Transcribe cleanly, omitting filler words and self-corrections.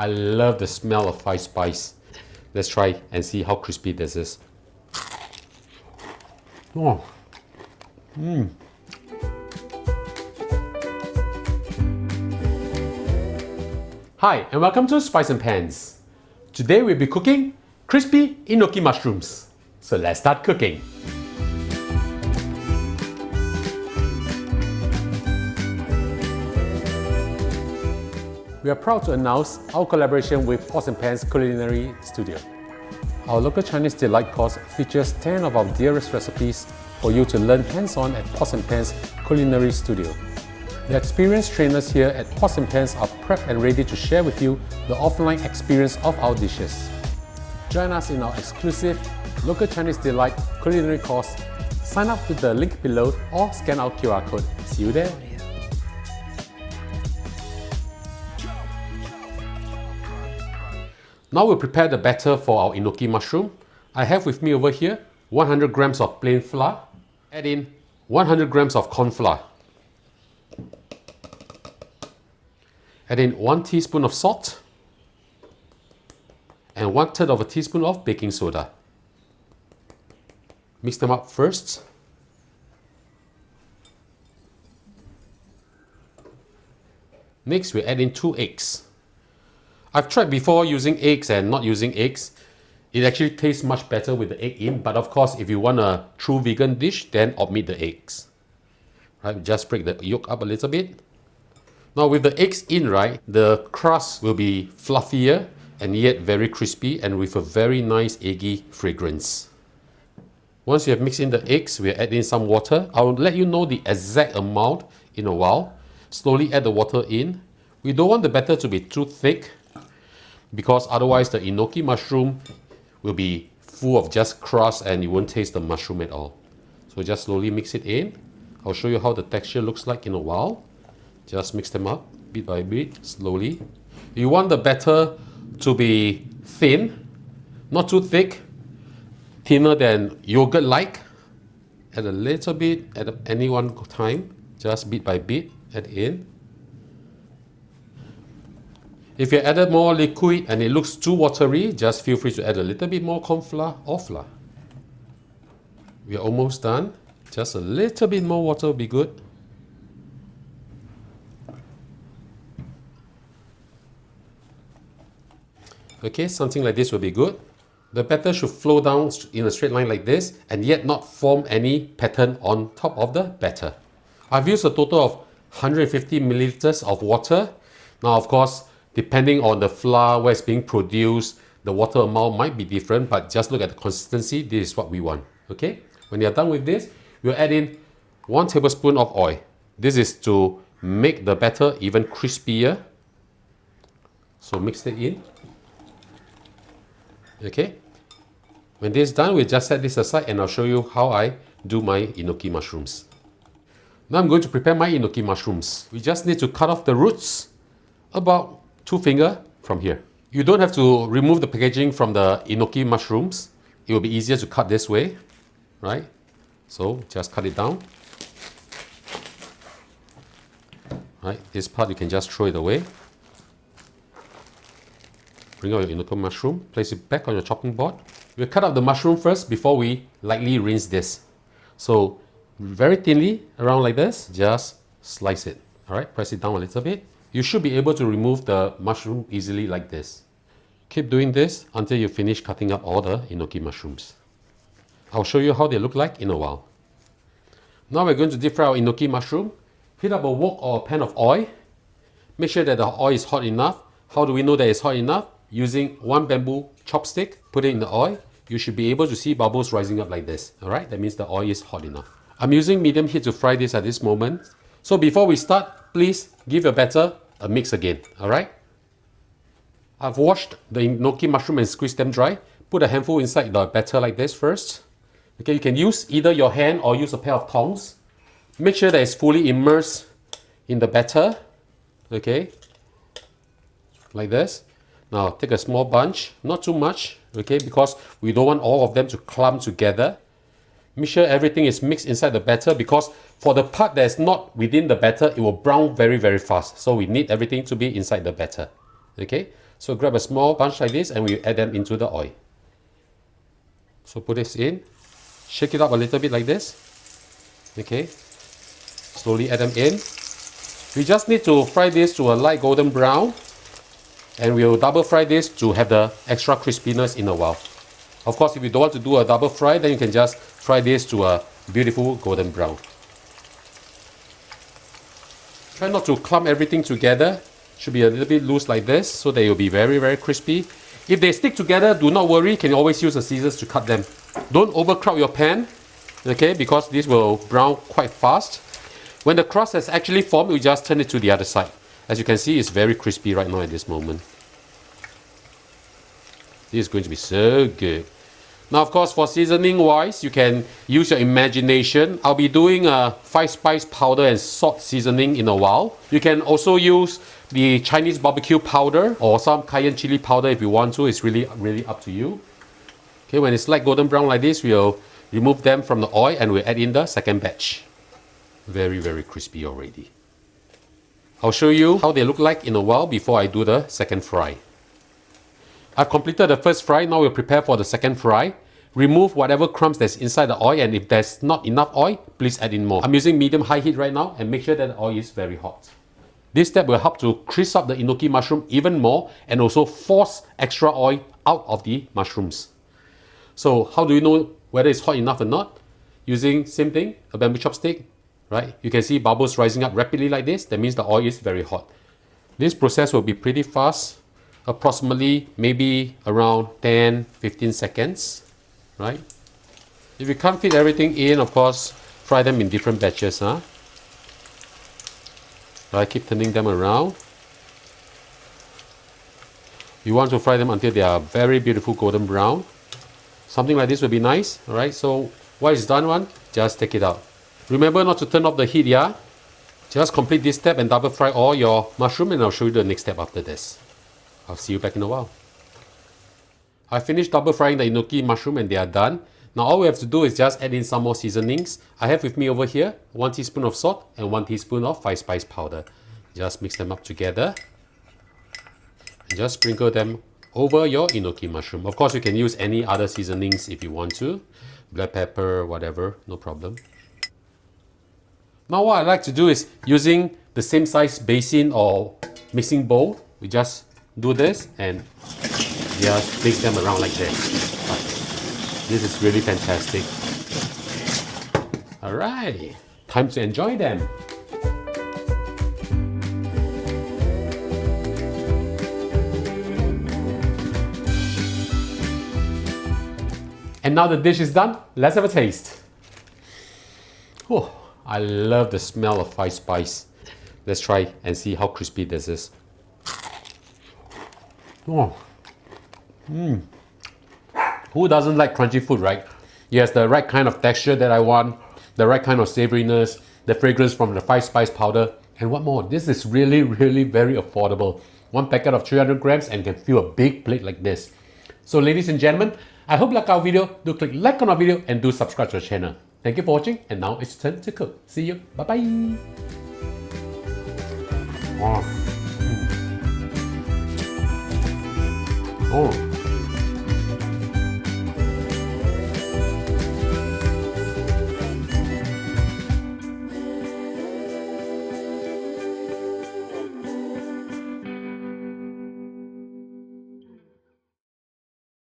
I love the smell of fried spice. Let's try and see how crispy this is. Oh. Hi, and welcome to Spice and Pans. Today we'll be cooking crispy enoki mushrooms. So let's start cooking. We are proud to announce our collaboration with Pots and Pans Culinary Studio. Our local Chinese delight course features 10 of our dearest recipes for you to learn hands-on at Pots and Pans Culinary Studio. The experienced trainers here at Pots and Pans are prepped and ready to share with you the offline experience of our dishes. Join us in our exclusive local Chinese delight culinary course. Sign up with the link below or scan our QR code. See you there. Now we'll prepare the batter for our enoki mushroom. I have with me over here 100 grams of plain flour. Add in 100 grams of corn flour. Add in 1 teaspoon of salt and 1/3 of a teaspoon of baking soda. Mix them up first. Next, we add in 2 eggs. I've tried before using eggs and not using eggs. It actually tastes much better with the egg in, but of course, if you want a true vegan dish, then omit the eggs. Right, just break the yolk up a little bit. Now with the eggs in, right, the crust will be fluffier and yet very crispy and with a very nice eggy fragrance. Once you have mixed in the eggs, we'll add in some water. I'll let you know the exact amount in a while. Slowly add the water in. We don't want the batter to be too thick, because otherwise the enoki mushroom will be full of just crust and you won't taste the mushroom at all. So just slowly mix it in. I'll show you how the texture looks like in a while. Just mix them up bit by bit, slowly. You want the batter to be thin, not too thick, thinner than yogurt-like. Add a little bit at any one time, just bit by bit, add in. If you added more liquid and it looks too watery, just feel free to add a little bit more corn flour or flour. We are almost done. Just a little bit more water will be good. Okay, something like this will be good. The batter should flow down in a straight line like this and yet not form any pattern on top of the batter. I've used a total of 150 milliliters of water. Now, of course, depending on the flour where it's being produced, the water amount might be different, but just look at the consistency. This is what we want. Okay? When you're done with this, we'll add in 1 tablespoon of oil. This is to make the batter even crispier. So mix it in. Okay? When this is done, we'll just set this aside and I'll show you how I do my enoki mushrooms. Now I'm going to prepare my enoki mushrooms. We just need to cut off the roots about 2 fingers from here. You don't have to remove the packaging from the enoki mushrooms. It will be easier to cut this way, right? So just cut it down. Right, this part you can just throw it away. Bring out your enoki mushroom, place it back on your chopping board. We'll cut up the mushroom first before we lightly rinse this. So very thinly, around like this, just slice it. All right, press it down a little bit. You should be able to remove the mushroom easily like this. Keep doing this until you finish cutting up all the enoki mushrooms. I'll show you how they look like in a while. Now we're going to deep fry our enoki mushroom. Heat up a wok or a pan of oil. Make sure that the oil is hot enough. How do we know that it's hot enough? Using 1 bamboo chopstick, put it in the oil. You should be able to see bubbles rising up like this. All right, that means the oil is hot enough. I'm using medium heat to fry this at this moment. So before we start, please give your batter a mix again. All right. I've washed the enoki mushroom and squeezed them dry. Put a handful inside the batter like this first. Okay, you can use either your hand or use a pair of tongs. Make sure that it's fully immersed in the batter. Okay, like this. Now take a small bunch, not too much, okay, because we don't want all of them to clump together. Make sure everything is mixed inside the batter, because for the part that's not within the batter, it will brown very, very fast. So we need everything to be inside the batter. Okay, So grab a small bunch like this and we add them into the oil. So put this in, shake it up a little bit like this. Okay, slowly add them in. We just need to fry this to a light golden brown, and we'll double fry this to have the extra crispiness in a while. Of course, if you don't want to do a double fry, then you can just fry this to a beautiful golden brown. Try not to clump everything together. Should be a little bit loose like this, so they will be very, very crispy. If they stick together, do not worry, you can always use the scissors to cut them. Don't overcrowd your pan, okay, because this will brown quite fast. When the crust has actually formed, we just turn it to the other side. As you can see, it's very crispy right now at this moment. This is going to be so good. Now, of course, for seasoning wise, you can use your imagination. I'll be doing a 5-spice powder and salt seasoning in a while. You can also use the Chinese barbecue powder or some cayenne chili powder if you want to. It's really up to you. Okay, when it's light golden brown like this, we'll remove them from the oil and we'll add in the second batch. Very, very crispy already. I'll show you how they look like in a while before I do the second fry. I've completed the first fry, now we'll prepare for the second fry. Remove whatever crumbs that's inside the oil, and if there's not enough oil, please add in more. I'm using medium-high heat right now, and make sure that the oil is very hot. This step will help to crisp up the enoki mushroom even more and also force extra oil out of the mushrooms. So how do you know whether it's hot enough or not? Using same thing, a bamboo chopstick, right? You can see bubbles rising up rapidly like this. That means the oil is very hot. This process will be pretty fast. Approximately maybe around 10-15 seconds, right? If you can't fit everything in, of course, fry them in different batches, huh? Right, keep turning them around. You want to fry them until they are very beautiful golden brown. Something like this will be nice, alright? So once it's done, just take it out. Remember not to turn off the heat, yeah? Just complete this step and double fry all your mushroom, and I'll show you the next step after this. I'll see you back in a while. I finished double frying the enoki mushroom and they are done. Now all we have to do is just add in some more seasonings. I have with me over here 1 teaspoon of salt and 1 teaspoon of 5-spice powder. Just mix them up together. And just sprinkle them over your enoki mushroom. Of course, you can use any other seasonings if you want to. Black pepper, whatever, no problem. Now what I like to do is using the same size basin or mixing bowl. We just do this and just mix them around like this. This is really fantastic. Alright, time to enjoy them. And now the dish is done, let's have a taste. Oh, I love the smell of 5-spice. Let's try and see how crispy this is. Oh. Who doesn't like crunchy food, right? Yes, the right kind of texture that I want, the right kind of savouriness, the fragrance from the 5-spice powder, and what more? This is really very affordable. One packet of 300 grams and can fill a big plate like this. So ladies and gentlemen, I hope you like our video. Do click like on our video and do subscribe to our channel. Thank you for watching, and now it's time to cook. See you. Bye bye. Oh.